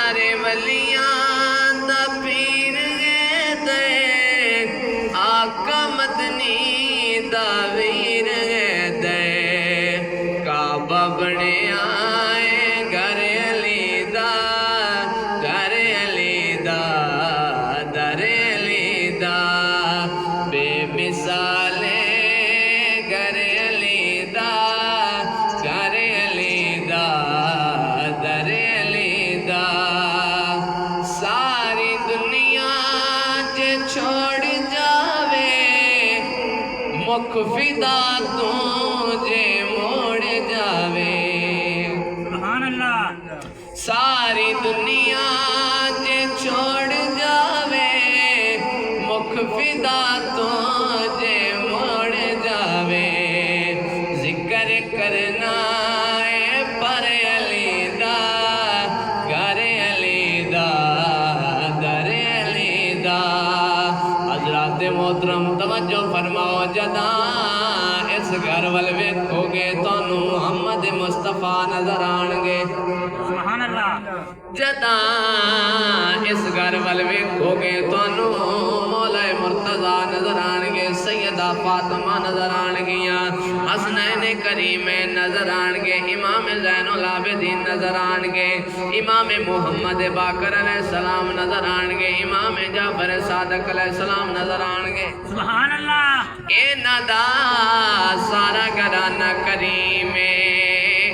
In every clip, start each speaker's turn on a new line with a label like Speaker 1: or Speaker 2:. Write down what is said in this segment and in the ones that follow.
Speaker 1: सारे वलियां दा पीर है दे आका मदनी दा वीर है दे काबा बने आए घर अली दा घर अली दा दर अली दा बेमिसाले घर अली दा घर अली दा दर अली दा सारी दुनिया जे छोड़ जावे मुख फिदा तू जे मोड़ जावे
Speaker 2: सुभान अल्लाह।
Speaker 1: सारी दुनिया जे छोड़ जावे मुख फिदा तो जे मोड़ जावे जिक्र करना है पर अली दा घर अली दा दर अली दा हजरात मोहतरम तवज्जो फरमाओ जदा इस घर वल वेखोगे तोनू मुहम्मद मुस्तफा नजर आणगे
Speaker 2: सुभान अल्लाह।
Speaker 1: जदा इस घर वल वेखोगे तोनू मौला मुर्तजा नजर आणगे सैयदा फातिमा नजर आणगियां हसनैन करीम नजर आणगे इमाम ज़ैनुल आबिदीन नजर आणगे इमाम मुहम्मद बाकर अलैहिस्सलाम नजर आणगे इमाम जाफर सादिक अलैहिस्सलाम नजर आणगे
Speaker 2: सुभान अल्लाह।
Speaker 1: इन्हां दा सारा घराना करीम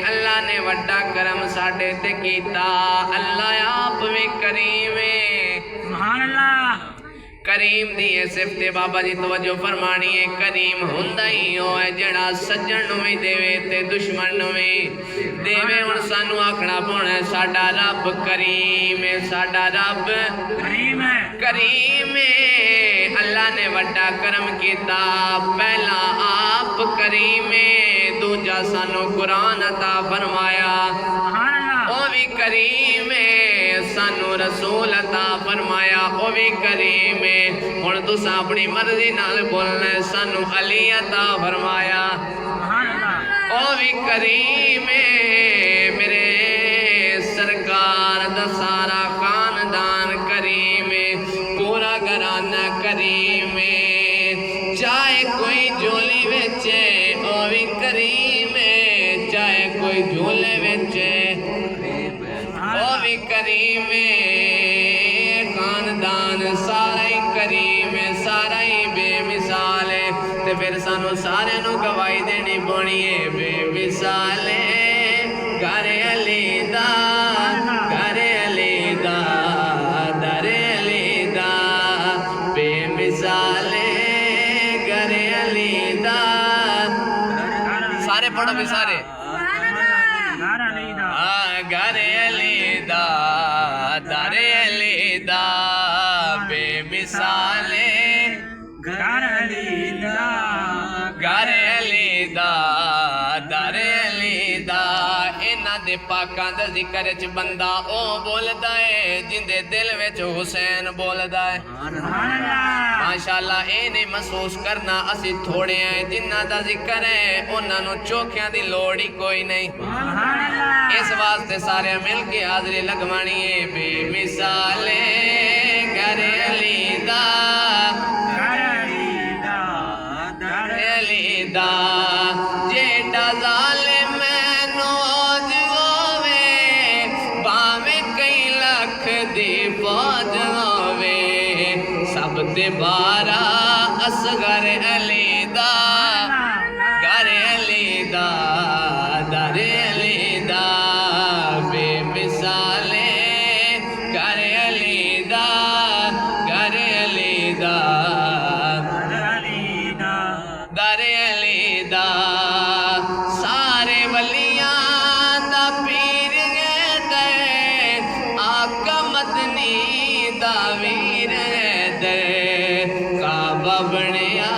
Speaker 1: अल्लाह ने वड्डा करम साडे ते कीता अल्लाह आप भी करीम
Speaker 2: सुभान अल्लाह।
Speaker 1: करीम दी सिफत बाबा जी तवज्जो फरमानी है करीम हुंदा ही ओ है जड़ा सज्जन नूं भी देवे ते दुश्मन नूं भी देवे हुण सानू आखना पौना साडा रब करीम है साडा रब
Speaker 2: करीम है
Speaker 1: करीम है अल्लाह ने वड्डा करम कीता पहला आप करीम है दूजा सानू कुरान अता फरमाया
Speaker 2: सुभान अल्लाह।
Speaker 1: ओ भी करीम है सानू रसूल अता फरमाया ओ भी करीम है हुण तुसां अपनी मर्जी नाल बोलना सानू अली अता फरमाया
Speaker 2: सुभान अल्लाह।
Speaker 1: ओ भी करीम है मेरे सरकार दा सारा खानदान करीम है पूरा घराना करीम है चाहे कोई झोली बेचे ओ भी करीम है चाहे कोई झोले बेचे ओ भी करीम है खानदान सारा ही करीम है सारा ही बेमिसाल है ते फिर सानू सारे नू गवाही देनी पौनी है बेमिसाल है घर अली दा घर अली दा दर अली दा बेमिसाल है घर अली दा सारे पढ़ो भी सारे
Speaker 2: घर अली दा
Speaker 1: घर अली दा दर अली दा बेमिसाल
Speaker 2: घर अली दा
Speaker 1: घर अली दा दर अली दा इन्हां दे पाकां दा जिक्र च बंदा ओ बोलदा है जिंदे दिल विच हुसैन बोलदा है
Speaker 2: सुभान अल्लाह।
Speaker 1: माशाअल्लाह ये नहीं महसूस करना असी थोड़े हैं जिन्हां दा जिक्र है उन्हां नूं चोखियां दी लोड़ ही कोई नहीं
Speaker 2: सुभान अल्लाह।
Speaker 1: इस वास्ते सारे मिल के हाजरी लगवानी है बेमिसाल घर अली दा
Speaker 2: घर अली दा दर
Speaker 1: अली दा जेड़ा जालिम नौज होवे भावे कई लख दी फौज होवे सब ते बारा असगर अली दा घर अली दा दर अली दा बेमिसाल घर अली दा घर अली दा
Speaker 2: घर अली दा
Speaker 1: दर अली दा सारे वलियां दा पीर है दे आका मदनी दा वीर है दे काबा बनया